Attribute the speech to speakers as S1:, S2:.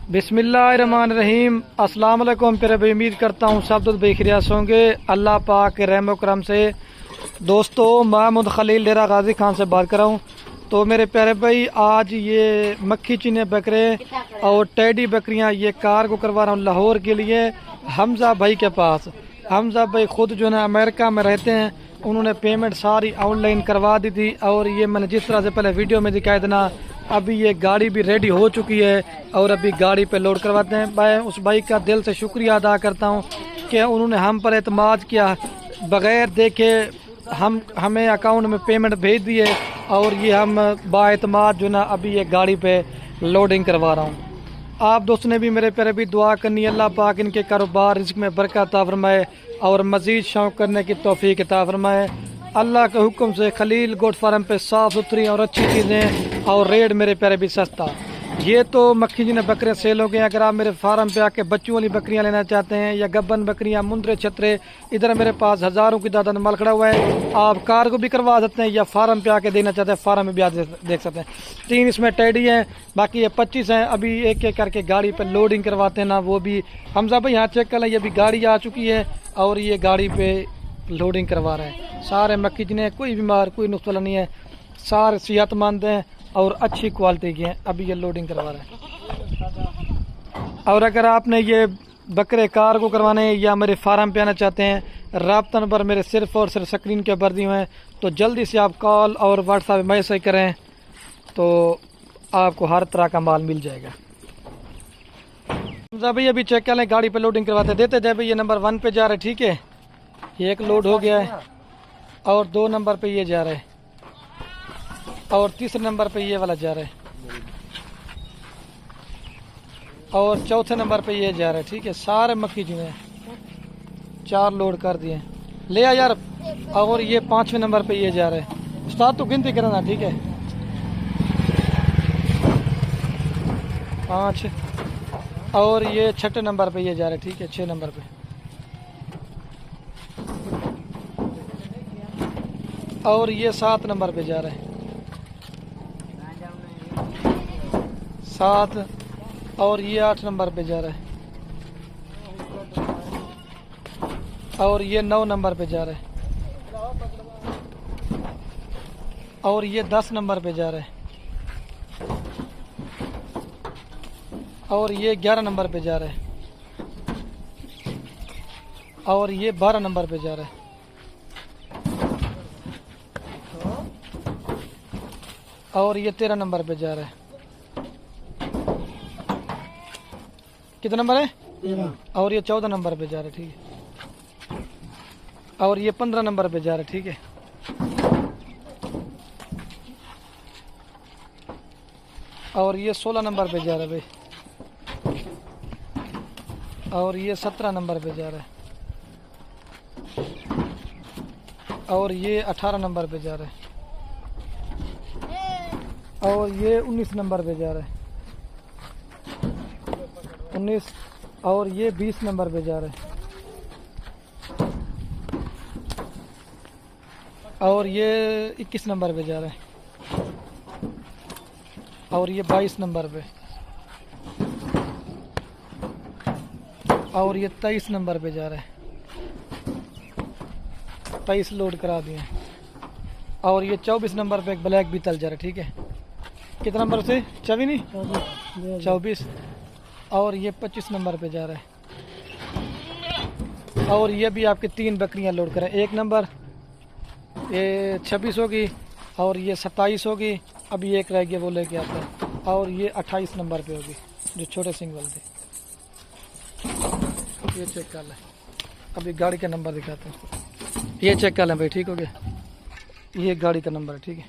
S1: बिस्मिल्लाहिर्रहमानिर्रहीम। अस्सलाम वालेकुम। फिर भी उम्मीद करता हूँ सब दुख बेखिरियास होंगे अल्लाह पाक के रहम करम से। दोस्तों, महमूद खलील डेरा गाजी खान से बात कर रहा हूँ। तो मेरे प्यारे भाई, आज ये मक्खी चीने बकरे और टेडी बकरियाँ ये कार को करवा रहा हूँ लाहौर के लिए, हमजा भाई के पास। हमजा भाई खुद जो है अमेरिका में रहते हैं, उन्होंने पेमेंट सारी ऑनलाइन करवा दी थी। और ये मैंने जिस तरह से पहले वीडियो में दिखाया था ना, अभी ये गाड़ी भी रेडी हो चुकी है और अभी गाड़ी पे लोड करवाते हैं। मैं उस भाई का दिल से शुक्रिया अदा करता हूँ कि उन्होंने हम पर एतमाद किया, बगैर देखे हमें अकाउंट में पेमेंट भेज दिए और ये हम बाएतमाद जो ना अभी ये गाड़ी पे लोडिंग करवा रहा हूँ। आप दोस्तों ने भी मेरे प्यारे भी दुआ करनी, अल्लाह पाक इनके कारोबार रिज़्क़ में बरकत अता फरमाए और मज़ीद शौक़ करने की तौफीक अता फरमाए। अल्लाह के हुक्म से खलील गोट फार्म पे साफ़ सुथरी और अच्छी चीज़ें और रेट मेरे प्यारे भी सस्ता। ये तो मक्खी जिन्हें बकरियाँ सेल हो गए। अगर आप मेरे फार्म पे आके बच्चों वाली बकरियाँ लेना चाहते हैं या गब्बन बकरियाँ, मुंदरे छतरे, इधर मेरे पास हज़ारों की तादाद माल खड़ा हुआ है। आप कार को भी करवा सकते हैं या फार्म पे आके देना चाहते हैं, फार्म में भी आज देख सकते हैं। 3 इसमें टेडी हैं, बाकी ये 25 हैं। अभी एक एक करके गाड़ी पर लोडिंग करवाते हैं ना, वो भी हमजा भाई यहाँ चेक कर लें। ये भी गाड़ी आ चुकी है और ये गाड़ी पे लोडिंग करवा रहे हैं। सारे मक्खी जिन्हें कोई बीमार कोई नुक्स वाला नहीं है, सारे सेहतमंद हैं और अच्छी क्वालिटी के हैं। अभी ये लोडिंग करवा रहे हैं। और अगर आपने ये बकरे कार को करवाने या मेरे फार्म पे आना चाहते हैं, राब्ता नंबर मेरे सिर्फ और सिर्फ स्क्रीन के ऊपर दिए हुए हैं, तो जल्दी से आप कॉल और व्हाट्सएप मैसेज करें तो आपको हर तरह का माल मिल जाएगा। भाई अभी चेक कर लें, गाड़ी पे लोडिंग करवाते देते जाए भाई। ये नंबर 1 पे जा रहा है, ठीक है, ये एक लोड हो गया है और 2 नंबर पे ये जा रहा है और 3 नंबर पे ये वाला जा रहा है और 4थे नंबर पे ये जा रहा है, ठीक है। सारे मक्खी जिन्हें 4 लोड कर दिए, ले आ यार। और ये 5वें नंबर पे ये जा रहा है। उस्ताद तो गिनती करना, ठीक है। 5 और ये 6ठे नंबर पे ये जा रहा है, ठीक है। 6 नंबर पे और ये 7 नंबर पे जा रहा है, 7। और ये 8 नंबर पे जा रहा है और ये 9 नंबर पे जा रहा है और ये 10 नंबर पे जा रहा है और ये 11 नंबर पे जा रहा है और ये 12 नंबर पे जा रहा है और ये 13 नंबर पे जा रहा है। कितना नंबर है? 13। और ये 14 नंबर पे जा रहा है, ठीक है। और ये 15 नंबर पे जा रहा है, ठीक है। और ये 16 नंबर पे जा रहा है भाई। और ये 17 नंबर पे जा रहा है और ये 18 नंबर पे जा रहा है और ये 19 नंबर पे जा रहा है, 19। और ये 20 नंबर पे जा रहा है और ये 21 नंबर पे जा रहा है और ये 22 नंबर पे और ये 23 नंबर पे जा रहा है। 23 लोड करा दिए। और ये 24 नंबर पे एक ब्लैक बीतल जा रहा है, ठीक है। कितना नंबर से? 24। और ये 25 नंबर पे जा रहा है और ये भी आपके 3 बकरियां लोड करें। 1 नंबर, ये 26 होगी और ये 27 होगी। अभी एक रह गया, वो लेके आता है। और ये 28 नंबर पे होगी, जो छोटे सिंगल थे। ये चेक कर लें, अभी गाड़ी का नंबर दिखाते हैं। ये चेक कर लें भाई, ठीक हो गया। ये गाड़ी का नंबर है, ठीक है।